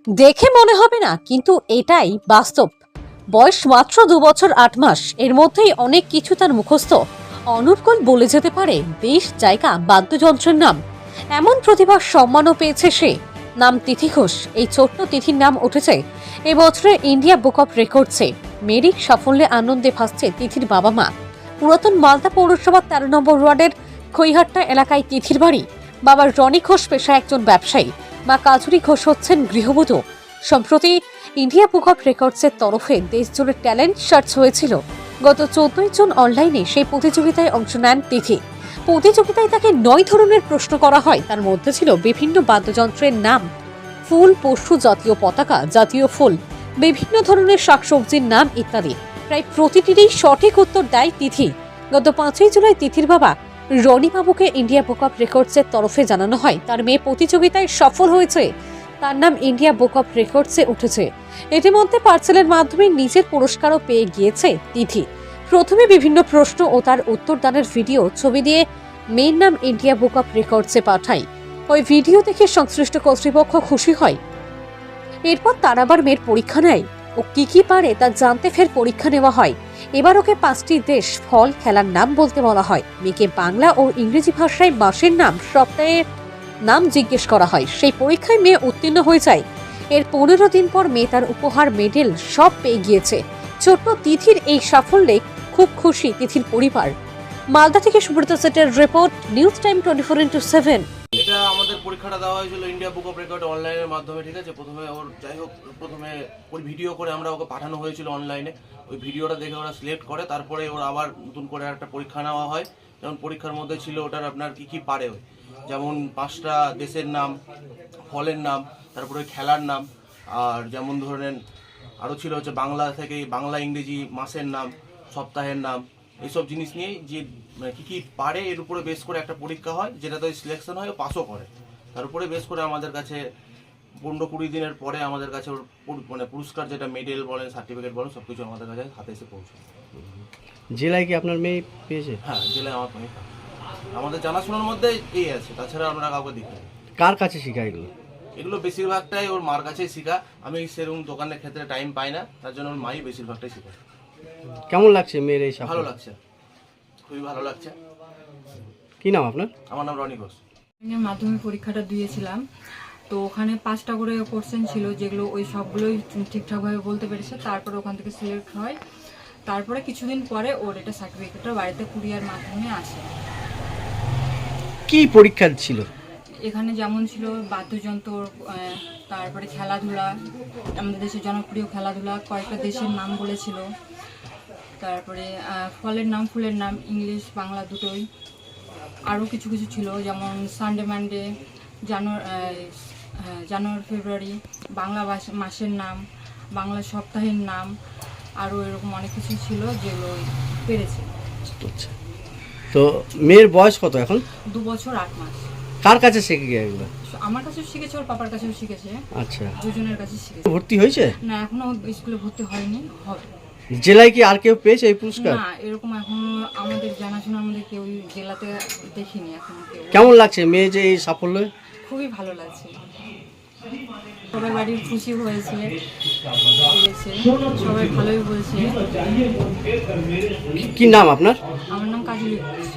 দেখে মনে হবে না, কিন্তু এটাই বাস্তব। বয়স মাত্র 2 বছর 8 মাস, এর মধ্যেই অনেক কিছু তার মুখস্থ। অনুর্গল বলে যেতে পারে দেশ, জায়গা, বাদ্যযন্ত্রের নাম। এমন প্রতিভার সম্মানও পেয়েছে সে। নাম তিথি ঘোষ। এই ছোট্ট তিথির নাম উঠেছে এবছরে ইন্ডিয়া বুক অফ রেকর্ডসে। মেরিক সাফল্যে আনন্দে ভাসছে তিথির বাবা মা। পুরাতন মালদা পৌরসভার 13 নম্বর ওয়ার্ডের খৈহাট্টা এলাকায় তিথির বাড়ি। বাবা রনি ঘোষ পেশায় একজন ব্যবসায়ী, মা কাজুরি ঘোষ হচ্ছেন গৃহবধূ। সম্প্রতি ইন্ডিয়া বুক অফ রেকর্ডসের তরফে দেশজুড়ে ট্যালেন্ট সার্চ হয়েছিল। গত 14 জুন অনলাইনে সেই প্রতিযোগিতায় অংশ নেন তিথি। প্রতিযোগিতায় তাকে 9 ধরনের প্রশ্ন করা হয়। তার মধ্যে ছিল বিভিন্ন বাদ্যযন্ত্রের নাম, ফুল, পশু, জাতীয় পতাকা, জাতীয় ফুল, বিভিন্ন ধরনের শাকসবজির নাম ইত্যাদি। প্রায় প্রতিটিরই সঠিক উত্তর দেয় তিথি। গত 5 জুলাই তিথির বাবা রনি বাবুকে ইন্ডিয়া বুক অফ রেকর্ডসের তরফে জানানো হয় তার মেয়ে প্রতিযোগিতায় সফল হয়েছে, তার নাম ইন্ডিয়া বুক অফ রেকর্ডসে উঠেছে। ইতিমধ্যে পার্সেলের মাধ্যমে নিজের পুরস্কারও পেয়ে গিয়েছে তিথি। প্রথমে বিভিন্ন প্রশ্ন ও তার উত্তরদানের ভিডিও ছবি দিয়ে মেয়ের নাম ইন্ডিয়া বুক অফ রেকর্ডসে পাঠায়। ওই ভিডিও দেখে সংশ্লিষ্ট কর্তৃপক্ষ খুশি হয়। এরপর তার আবার মেয়ের পরীক্ষা নেয় ও কি পারে তা জানতে ফের পরীক্ষা নেওয়া হয়। এবার ওকে 5টি দেশ, ফল, খেলার নাম বলতে বলা হয়। মেয়েকে বাংলা ও ইংরেজি ভাষায় মাসের নাম, সপ্তাহের নাম জিজ্ঞেস করা হয়। সেই পরীক্ষায় মেয়ে উত্তীর্ণ হয়ে যায়। এর 15 দিন পর মেয়ে তার উপহার, মেডেল সব পেয়ে গিয়েছে। ছোট্ট তিথির এই সাফল্যে খুব খুশি তিথির পরিবার। মালদা থেকে সুব্রত সেটের রিপোর্ট, নিউজ টাইম 24x7। এটা আমাদের পরীক্ষাটা দেওয়া হয়েছিল ইন্ডিয়া বুক অফ রেকর্ড অনলাইনের মাধ্যমে, ঠিক আছে। প্রথমে ওর যাই হোক, প্রথমে ওই ভিডিও করে আমরা ওকে পাঠানো হয়েছিল অনলাইনে। ওই ভিডিওটা দেখে ওরা সিলেক্ট করে, তারপরে ওর আবার নতুন করে একটা পরীক্ষা নেওয়া হয়। যেমন পরীক্ষার মধ্যে ছিল ওটার আপনার কি পারে, যেমন 5টা দেশের নাম, ফলের নাম, তারপরে খেলার নাম, আর যেমন ধরেন আরও ছিল হচ্ছে বাংলা থেকে বাংলা, ইংরেজি, মাসের নাম, সপ্তাহের নাম, এইসব জিনিস নিয়ে যে মানে কি পারে এর উপরে বেস করে একটা পরীক্ষা হয়, যেটাতে সিলেকশন হয় ও পাসও করে। তার উপরে বেস করে আমাদের কাছে 15-20 দিনের পরে আমাদের কাছে ওর মানে পুরস্কার, যেটা মেডেল বলেন, সার্টিফিকেট বলেন, সব কিছু আমাদের কাছে হাতে এসে পৌঁছায়। জেলায় কি আপনার মেয়ে পেয়েছে? হ্যাঁ, জেলায় আমার মেয়ে, আমাদের জানাশোনার মধ্যে এই আছে, তাছাড়া আমরা কাউকে দেখি না। কার কাছে শেখায় এগুলো? এগুলো বেশিরভাগটাই ওর মার কাছেই শেখা। আমি সেরকম দোকানের ক্ষেত্রে টাইম পাই না, তার জন্য ওর মাই বেশিরভাগটাই শেখায়। কেমন লাগছে মেয়ের এই সাফল্য? ভালো লাগছে, খুবই ভালো লাগছে। কি নাম আপনার? আমার নাম রনি ঘোষ। মাধ্যমিক পরীক্ষাটা দিয়েছিলাম, তো ওখানে 5টা করে কোশ্চেন ছিল, যেগুলো ওই সবগুলোই ঠিকঠাকভাবে বলতে পেরেছে। তারপরে ওখান থেকে সিলেক্ট হয়। তারপরে কিছুদিন পরে ওর এটা সার্টিফিকেটটা বাড়িতে কুরিয়ার মাধ্যমে আসে। কি পরীক্ষা ছিল? এখানে যেমন ছিল বাদ্যযন্ত্র, তারপরে খেলাধুলা, আমাদের দেশের জনপ্রিয় খেলাধুলা, কয়েকটা দেশের নাম বলেছিল। তারপরে ফলের নাম, ফুলের নাম, ইংলিশ বাংলা দুটোই। আরও কিছু ছিল, যেমন সানডে, মানডে, জানুয়ারি, ফেব্রুয়ারি, বাংলা মাসের নাম, বাংলা সপ্তাহের নাম, আরও এরকম অনেক কিছু ছিল যেগুলো পেরেছে। আচ্ছা, তো মেয়ের বয়স কত এখন? 2 বছর 8 মাস। কার কাছে শিখে গিয়ে এগুলো? আমার কাছেও শিখেছে, ওর পাপার কাছেও শিখেছে। আচ্ছা, দুজনের কাছে শিখেছে। ভর্তি হয়েছে? না, এখনো স্কুলে ভর্তি হয়নি, হবে। জেলায় কি আর কেউ পেয়েছে এই পুরস্কার? না, এরকম এখন আমাদের জানাশোনা আমাদের কেউ জেলাতে দেখিনি এখন কেউ। কেমন লাগছে মেয়ে যে এই সাফল্য? খুবই ভালো লাগছে, সবাই বাড়ির খুশি হয়েছে, সবাই ভালোই বলছে। কি নাম আপনার? আমার নাম কাজলি ঘোষ।